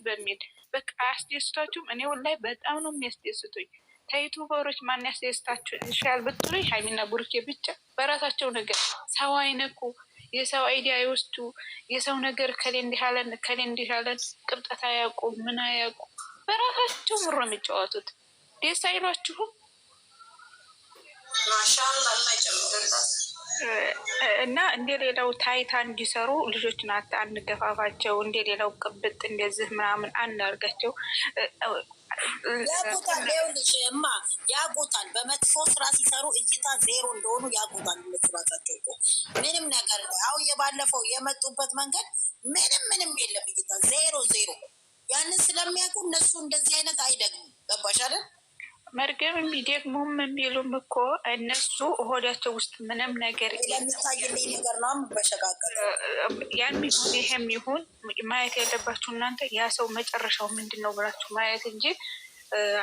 በሚል በቃ አያስደስቷችሁም? እኔ ወላሂ በጣም ነው የሚያስደስቱኝ። ከዩቱበሮች ማን ያስደስታችሁ ይሻል ብትሉኝ ሀይሚና ቡርኬ ብቻ። በራሳቸው ነገር ሰው አይነኩ፣ የሰው አይዲያ ይወስዱ፣ የሰው ነገር ከሌ እንዲህ አለን ከሌ እንዲህ አለን፣ ቅብጠት አያውቁ ምን አያውቁ፣ በራሳቸው ምሮ የሚጫወቱት ደስ አይሏችሁም? እና እንደ ሌላው ታይታ እንዲሰሩ ልጆችን አንገፋፋቸው። እንደ ሌላው ቅብጥ እንደዚህ ምናምን አናርጋቸው። ያጎታል ሌውልሽ እማ ያጎታል። በመጥፎ ስራ ሲሰሩ እይታ ዜሮ እንደሆኑ ያጎታል። መስራታቸው እኮ ምንም ነገር አሁን የባለፈው የመጡበት መንገድ ምንም የለም። እይታ ዜሮ ዜሮ። ያንን ስለሚያውቁ እነሱ እንደዚህ አይነት አይደግሙም። ገባሽ አይደል? መርገም የሚደግሙም የሚሉም እኮ እነሱ ሆዳቸው ውስጥ ምንም ነገር የሚታይልኝ ነገር ነው። በሸጋገር ያም ይሁን ይሄም ይሁን ማየት ያለባችሁ እናንተ ያ ሰው መጨረሻው ምንድን ነው ብላችሁ ማየት እንጂ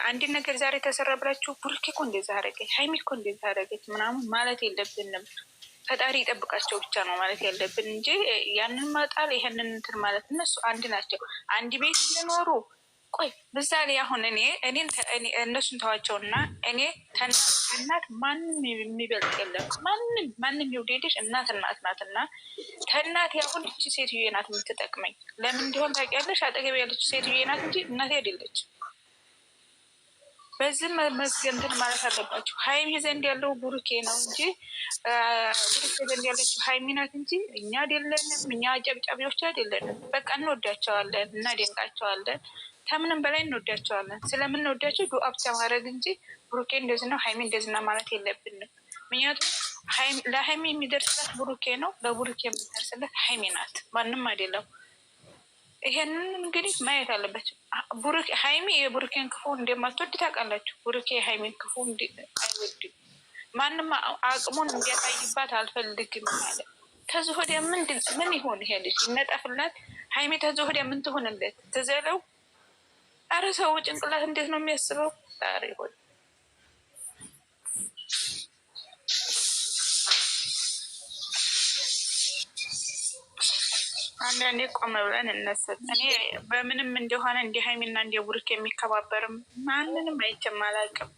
አንድ ነገር ዛሬ ተሰራ ብላችሁ ቡርኬ እኮ እንደዛ አደረገች፣ ሀይሚ እኮ እንደዛ አደረገች ምናምን ማለት የለብንም። ፈጣሪ ይጠብቃቸው ብቻ ነው ማለት ያለብን እንጂ ያንን መጣል ይሄንን እንትን ማለት እነሱ አንድ ናቸው። አንድ ቤት እየኖሩ ቆይ ምሳሌ አሁን እነሱን ተዋቸውና እኔ እናት ማንም የሚበልጥ የለም። ማንም ይውደድሽ እናት ናት እና ከእናቴ አሁን እቺ ሴትዮ ናት የምትጠቅመኝ። ለምን እንዲሆን ታውቂያለሽ? አጠገብ ያለች ሴትዮ ናት እንጂ እናቴ አይደለች። በዚህ መዝገንትን ማለት አለባችሁ። ሀይሚ ዘንድ ያለው ቡሩኬ ነው እንጂ ቡሩኬ ዘንድ ያለችው ሀይሚ ናት እንጂ እኛ አይደለንም። እኛ ጨብጫቢዎች አይደለንም። በቃ እንወዳቸዋለን፣ እናደንቃቸዋለን። ከምንም በላይ እንወዳቸዋለን። ስለምንወዳቸው ዱአ ብቻ ማድረግ እንጂ ብሩኬ እንደዚህ ነው ሀይሚ እንደዚህ ነው ማለት የለብንም። ምክንያቱም ለሀይሚ የሚደርስላት ብሩኬ ነው፣ ለቡሩኬ የሚደርስላት ሀይሚ ናት፣ ማንም አይደለም። ይሄንን እንግዲህ ማየት አለባቸው። ሀይሚ የቡሩኬን ክፉ እንደማትወድ ታውቃላችሁ። ቡሩኬ የሀይሚን ክፉ አይወድም። ማንም አቅሙን እንዲያሳይባት አልፈልግም አለ። ከዚህ ወዲያ ምን ይሆን ይሄ ልጅ? ይነጠፍላት? ሀይሚ ከዚህ ወዲያ ምን ትሆንለት? ትዘለው? አረ ሰው ጭንቅላት እንዴት ነው የሚያስበው? ጣሪ ሆን አንዳንዴ ቆም ብለን እነስል። እኔ በምንም እንደሆነ እንደ ሀይሚና እንደ ቡሩክ የሚከባበርም ማንንም አይቼም አላውቅም።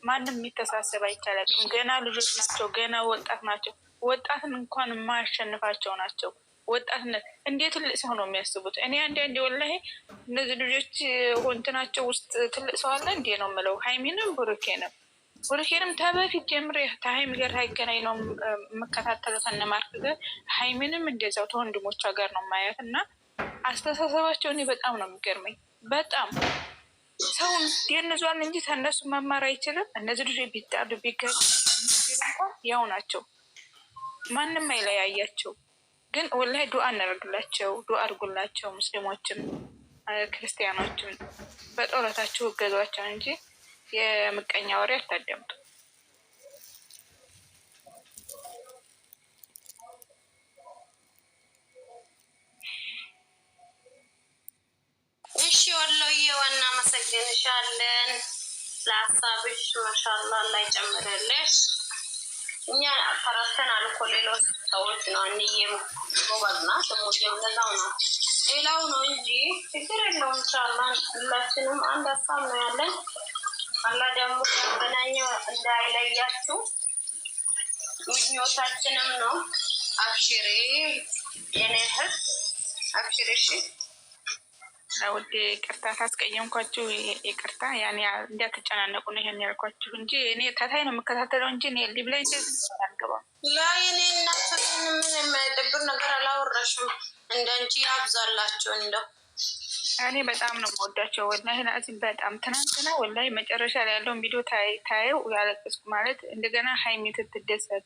ማንም የሚተሳሰብ አይቻላቅም። ገና ልጆች ናቸው፣ ገና ወጣት ናቸው። ወጣትን እንኳን የማያሸንፋቸው ናቸው። ወጣትነት እንዴት ትልቅ ሰው ነው የሚያስቡት? እኔ አንዳንዴ ወላሂ እነዚህ ልጆች ሆንትናቸው ውስጥ ትልቅ ሰው አለ እንዴ ነው የምለው። ሀይሚንም ቡሩኬንም ተበፊት ጀምሬ ከሀይሚ ጋር ሳይገናኝ ነው የምከታተለው ከነማርክ ጋር። ሀይሚንም እንደዛው ተወንድሞቿ ጋር ነው ማየት እና አስተሳሰባቸው እኔ በጣም ነው የሚገርመኝ። በጣም ሰውን የንዟን እንጂ ከእነሱ መማር አይችልም። እነዚህ ልጆች ቢጣሉ ቢገጭ እንኳን ያው ናቸው፣ ማንም አይለያያቸው። ግን ወላሂ ዱአ እናደርግላቸው፣ ዱአ አድርጉላቸው። ሙስሊሞችም ክርስቲያኖችም በጦረታችሁ እገዟቸው እንጂ የምቀኛ ወሬ አታዳምጡ። እሺ ወሎዬ ዋና መሰግንሻለን ለሀሳብሽ። ማሻአላ ላይ ጨምረልሽ። እኛ ፈራተናል እኮ ሌሎች ሰዎች ነው አንዬም ጎበዝና ስሙዬም ለዛው ነው ሌላው ነው እንጂ ችግር የለውም። ኢንሻአላህ ሁላችንም አንድ ሀሳብ ነው ያለን። አላህ ደግሞ ያገናኘው እንዳይለያችሁ ምኞታችንም ነው። አብሽሬ የኔ እህት አብሽሬ። እሺ ውዴ ይቅርታ ካስቀየምኳችሁ ይቅርታ። ያኔ እንዳትጨናነቁ ነው ይሄን ያልኳችሁ እንጂ እኔ ታታይ ነው የምከታተለው እንጂ እኔ ሊብ ላይ እንደዚህ አልገባም። ላይ እኔ እናትን ምን የማይደብር ነገር አላወራሽም። እንዳንቺ ያብዛላችሁ። እንደው እኔ በጣም ነው የምወዳቸው ወላሂ ላዚም በጣም። ትናንትና ወላሂ መጨረሻ ላይ ያለውን ቪዲዮ ታየው ያለቅስኩ ማለት እንደገና ሀይሚ ትደሰት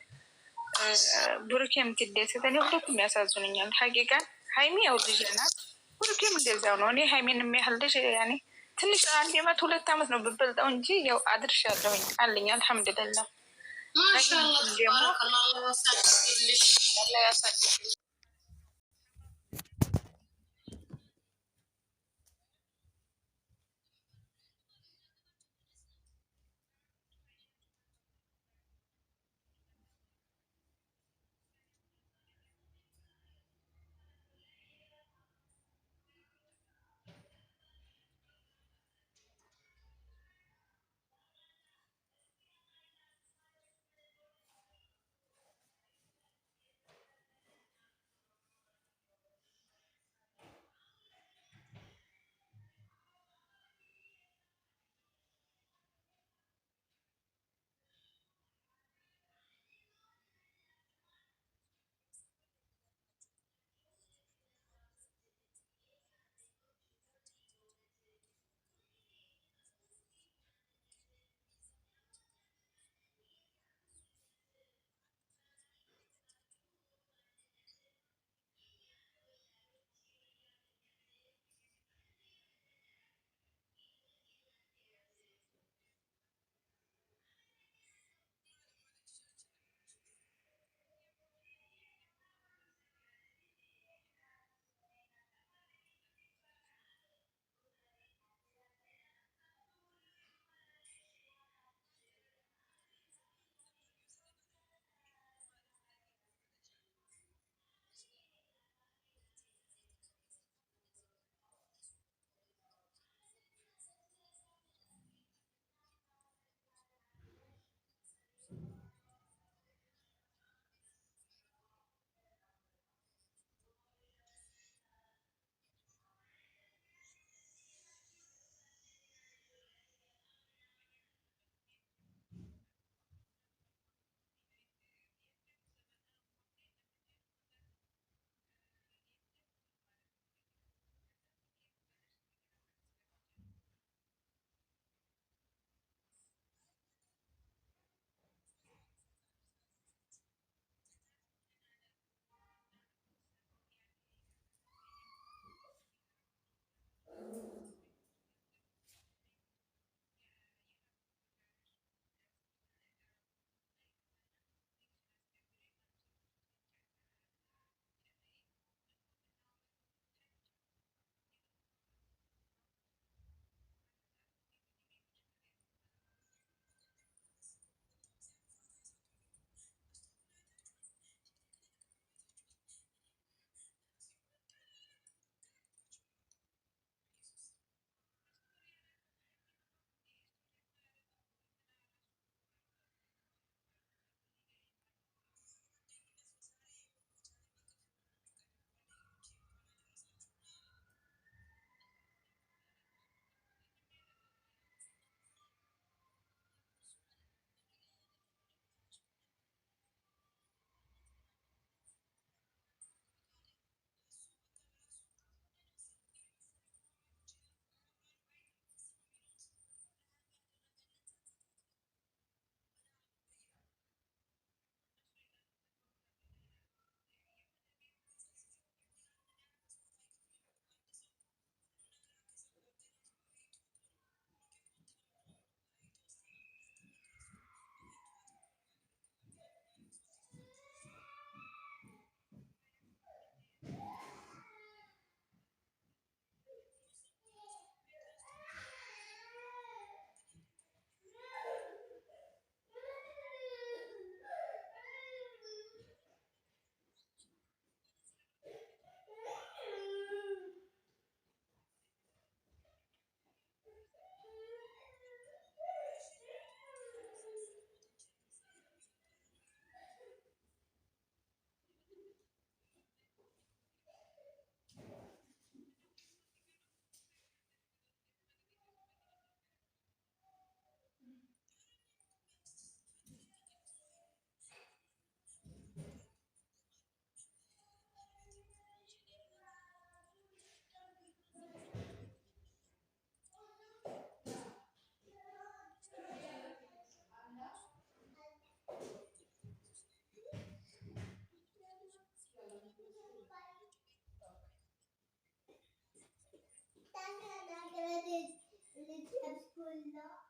ቡሩኬ የምትደሰት እኔ ሁለቱም ያሳዝኑኛል። ሀቂቃን ሀይሚ ያው ልጅ ናት፣ ቡሩኬም እንደዛው ነው። እኔ ሀይሚን የሚያህል ልጅ ያኔ ትንሽ 1 ዓመት 2 ዓመት ነው ብበልጠው እንጂ ያው አድርሻለሁኝ አለኝ አልሐምዱሊላህ። ማሻአላ ተባረከላሁ ያሳድግልሽ አላህ ያሳድግልሽ። ነው